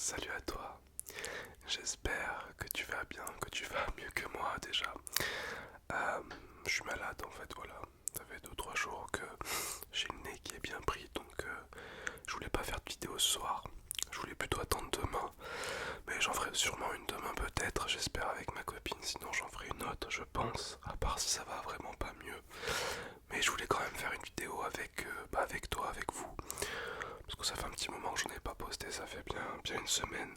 Salut à toi, j'espère que tu vas bien, que tu vas mieux que moi déjà. Euh, je suis malade en fait, voilà. Ça fait 2 3 jours que j'ai le nez qui est bien pris, donc je voulais pas faire de vidéo ce soir. Je voulais plutôt attendre demain, mais j'en ferai sûrement une demain peut-être, j'espère avec ma copine, sinon j'en ferai une autre, je pense, à part si ça va vraiment pas mieux. Mais je voulais quand même faire une vidéo avec toi, avec vous, parce que ça fait un petit moment que j'en ai pas posté, ça fait bien une semaine.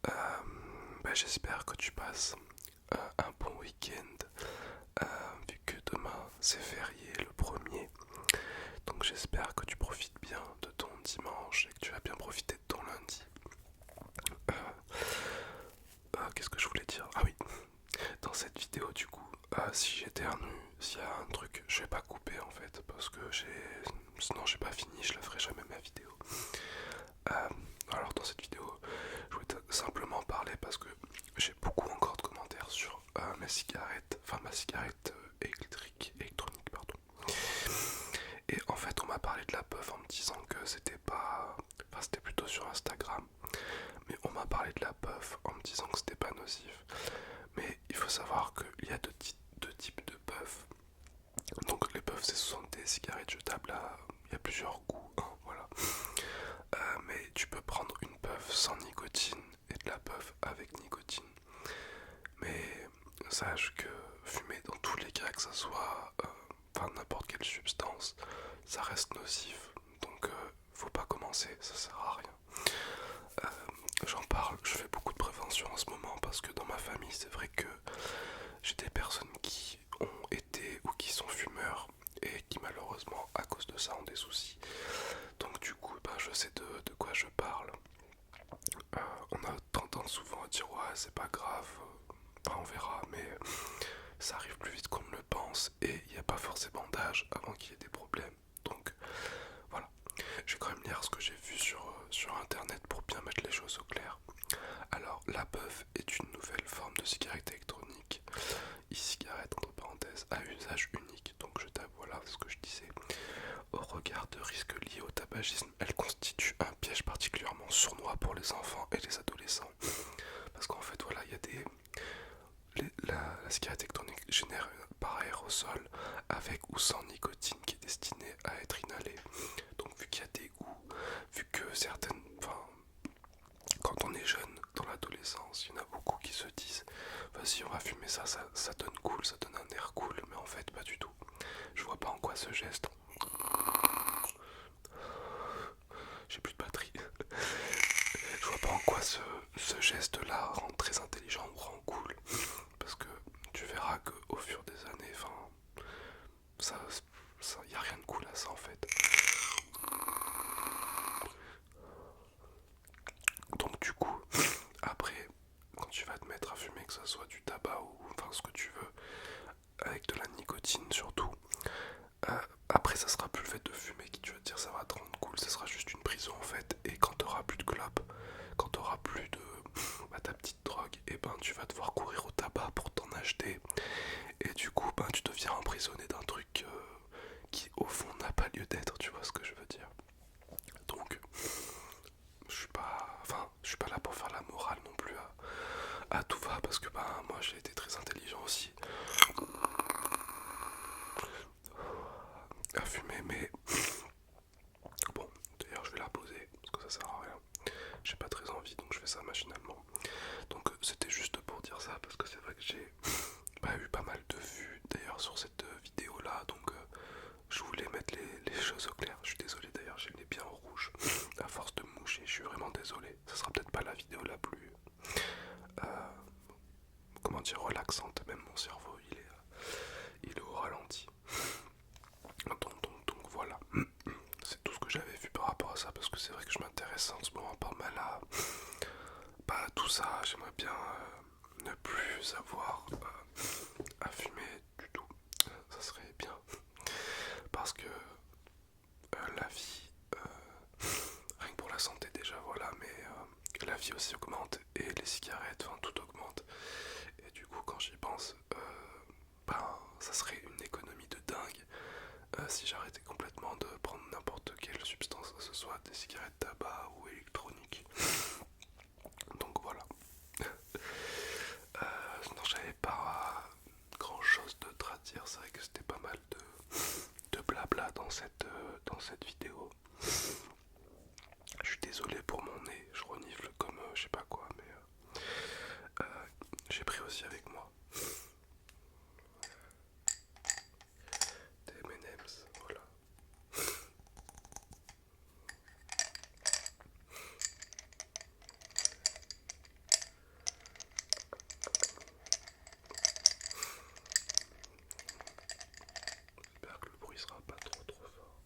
Euh, J'espère que tu passes un bon week-end, vu que demain c'est férié le premier. Donc j'espère que tu profites bien de ton dimanche et que tu vas bien profiter de ton lundi. Euh, Qu'est-ce que je voulais dire? Ah oui, dans cette vidéo du coup, si j'éternue, s'il y a un truc, je vais pas couper en fait, parce que sinon j'ai pas fini, je la ferai jamais ma vidéo. Euh, alors dans cette vidéo, je voulais simplement parler parce que j'ai beaucoup encore de commentaires sur ma cigarette, enfin ma cigarette électronique, pardon. Et en fait, on m'a parlé de la puff en me disant que c'était pas, enfin c'était plutôt sur Instagram, mais on m'a parlé de la puff en me disant que c'était pas nocif. Mais il faut savoir qu'il y a deux types de puff. Donc les puffs, ce sont des cigarettes jetables, il y a plusieurs goûts, hein, voilà. Mais tu peux prendre une puff sans nicotine et de la puff avec nicotine. Mais sache que fumer dans tous les cas, que ça soit enfin n'importe quelle substance, ça reste nocif. Donc faut pas commencer, ça sert à rien. J'en parle, je fais beaucoup de prévention en ce moment parce que dans ma famille, c'est vrai que j'ai des personnes qui ont été ou qui sont fumeurs et qui malheureusement à cause de ça ont des soucis. Donc du coup, je sais de quoi je parle. On a tendance souvent à dire ouais c'est pas grave, on verra, mais ça arrive plus vite qu'on ne le pense et il n'y a pas forcément d'âge avant qu'il y ait des problèmes. Donc voilà, je vais quand même lire ce que j'ai vu sur internet pour bien mettre les choses au clair. Alors la puff est une nouvelle forme de cigarette électronique, e-cigarette entre parenthèses, à usage unique. Donc je tape, voilà ce que je disais. Au regard de risques liés au tabagisme, elle constitue un piège particulièrement sournois pour les enfants et les adolescents. Parce qu'en fait, voilà, il y a la cigarette électronique génère par aérosol avec ou sans nicotine qui est destinée à être inhalée. Donc vu qu'il y a des goûts, vu que certaines, enfin, quand on est jeune, dans l'adolescence, il y en a beaucoup qui se disent vas-y on va fumer ça donne cool, ça donne un air cool, mais en fait pas du tout. Je vois pas en quoi ce geste, j'ai plus de batterie, je vois pas en quoi ce geste-là rend très intelligent ou rend cool. Parce que tu verras qu'au fur des années, enfin, ça, y a rien de cool à ça en fait. Donc du coup, après, quand tu vas te mettre à fumer, que ce soit du tabac ou enfin ce que tu veux, avec de la nicotine surtout, après ça sera plus le fait de fumer qui tu vas te dire ça va te rendre cool, ça sera juste une prison en fait. Et quand t'auras plus de clope, quand t'auras plus de ta petite drogue, et ben tu vas devoir courir au tabac pour t'en acheter. Et du coup, tu deviens emprisonné d'un truc qui au fond n'a pas lieu d'être, tu vois ce que je veux dire. Donc, je suis pas là pour faire la morale non plus à tout va, parce que moi j'ai été très intelligent aussi à fumer, mais bon, d'ailleurs je vais la poser, parce que ça sert à rien. J'ai pas très envie, donc je fais ça machinalement. Donc c'était juste pour dire ça, parce que c'est vrai que j'ai eu pas mal de vues d'ailleurs sur cette vidéo là, donc je voulais mettre les choses au clair. Je suis désolé d'ailleurs, j'ai le nez bien en rouge à force de moucher, je suis vraiment désolé. Ça sera peut-être pas la vidéo la plus euh, comment dire relaxante, même mon cerveau il est au ralenti. Donc voilà, c'est tout ce que j'avais vu par rapport à ça, parce que c'est vrai que je m'intéresse en ce moment pas mal à tout ça. J'aimerais bien ne plus avoir à fumer du tout, ça serait bien, parce que la vie, rien que pour la santé déjà, voilà, mais la vie aussi augmente et les cigarettes, enfin tout augmente. Et du coup, quand j'y pense, ça serait une économie de dingue si j'arrêtais complètement de prendre n'importe quelle substance, que ce soit des cigarettes tabac ou électroniques. dans cette vidéo. Je suis désolé pour mon nez, je renifle comme je sais pas quoi, mais j'ai pris aussi avec moi des M&M's, voilà. J'espère que le bruit sera pas trop fort.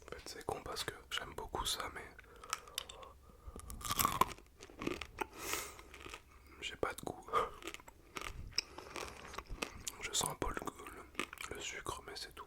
En fait c'est con parce que j'aime beaucoup ça, mais j'ai pas de goût. Je sens un peu le sucre, mais c'est tout.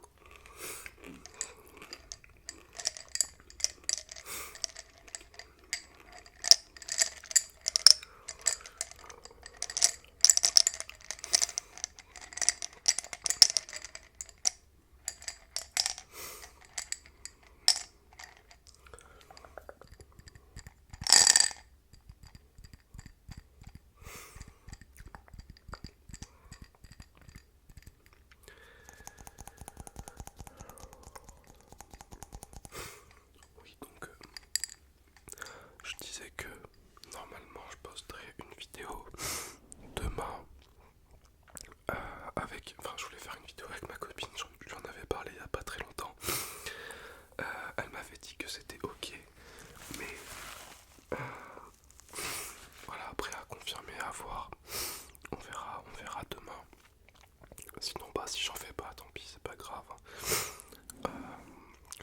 Oui, donc je disais que normalement je posterai une vidéo demain enfin je voulais faire une vidéo avec ma copine, j'en avais parlé il y a pas très longtemps. Elle m'avait dit que c'était ok, mais voilà, après à confirmer, à voir, on verra demain. Sinon bah si j'en fais pas, tant pis, c'est pas grave.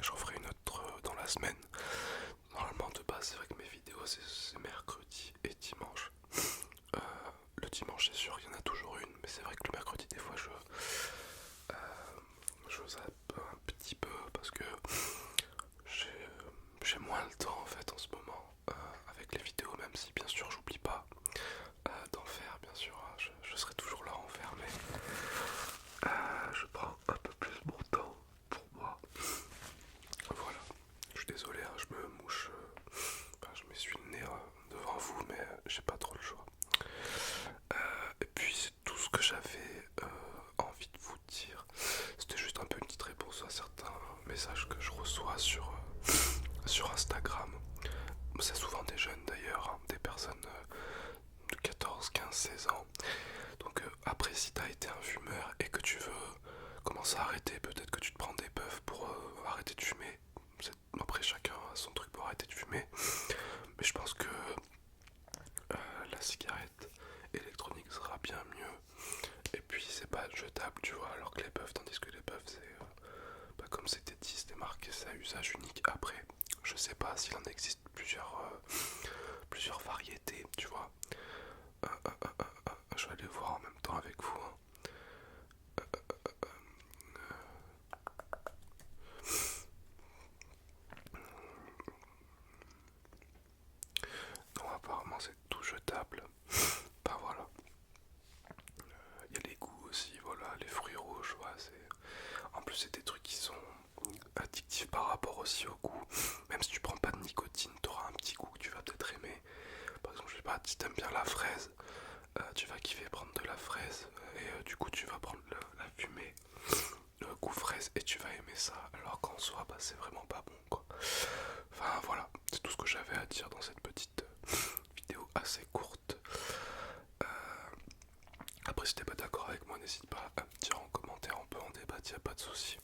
J'en ferai une autre dans la semaine. Normalement de base c'est vrai que mes vidéos c'est mercredi et dimanche. Le dimanche c'est sûr il y en a toujours une, mais c'est vrai que le mercredi des fois je zappe un petit peu parce que j'ai moins le temps en fait en ce moment avec les vidéos, même si bien sûr j'oublie pas d'en faire, bien sûr je serai toujours là à en faire, mais je prends un peu plus mon temps pour moi. Voilà, je suis désolé, hein, je me mouche, enfin, je m'essuie le nez devant vous, mais j'ai pas trop le choix. Et puis c'est tout ce que j'avais envie de vous dire. C'était juste un peu une petite réponse à certains messages que je reçois sur Instagram. C'est souvent des jeunes d'ailleurs, hein, des personnes de 14, 15, 16 ans. Donc après si t'as été un fumeur et que tu veux commencer à arrêter, peut-être que tu te prends des puffs pour arrêter de fumer. Après chacun a son truc pour arrêter de fumer. Mais je pense que la cigarette électronique sera bien mieux. Et puis c'est pas jetable, tu vois, alors que les puffs, tandis que les puffs c'est comme c'était dit, c'était marqué, c'est à usage unique. Après, je sais pas s'il en existe plusieurs variétés, tu vois. Je vais aller voir en même temps avec vous, hein. Non, apparemment c'est tout jetable. Bah voilà. Il y a les goûts aussi, voilà, les fruits rouges, ouais, en plus c'est des trucs qui sont addictifs par rapport aussi au goût. Même si tu prends pas de nicotine, t'auras un petit goût que tu vas peut-être aimer. Par exemple, je sais pas, si t'aimes bien la fraise, tu vas kiffer prendre de la fraise et du coup tu vas prendre la fumée, le goût fraise et tu vas aimer ça. Alors qu'en soi, bah, c'est vraiment pas bon quoi. Enfin voilà, c'est tout ce que j'avais à dire dans cette petite vidéo assez courte. Après si t'es pas d'accord avec moi, n'hésite pas à me dire en commentaire, on peut en débattre, y a pas de souci.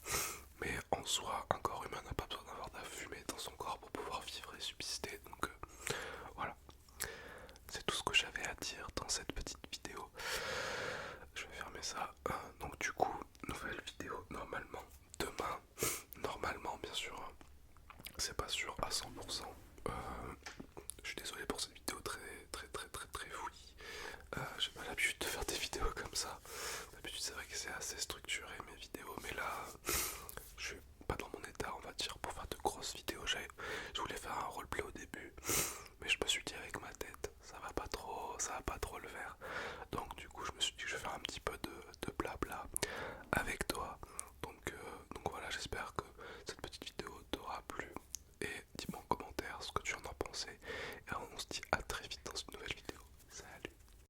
Mais en soi, un corps humain n'a pas besoin d'avoir de la fumée dans son corps pour pouvoir vivre et subsister. Donc voilà, c'est tout ce que j'avais à dire dans cette petite vidéo. Je vais fermer ça. Donc du coup, nouvelle vidéo normalement demain. Normalement bien sûr, hein. C'est pas sûr à 100%. Je suis désolé pour cette vidéo très fouillie. J'ai pas l'habitude de faire des vidéos comme ça. D'habitude c'est vrai que c'est assez structuré mes vidéos, mais là je suis pas dans mon état on va dire pour faire de grosses vidéos. Je voulais faire un roleplay au début, mais je me suis dit avec ma tête ça va pas trop le faire. Donc du coup je me suis dit que je vais faire un petit peu de blabla avec toi. Donc voilà, j'espère que cette petite vidéo t'aura plu. Et dis-moi en commentaire ce que tu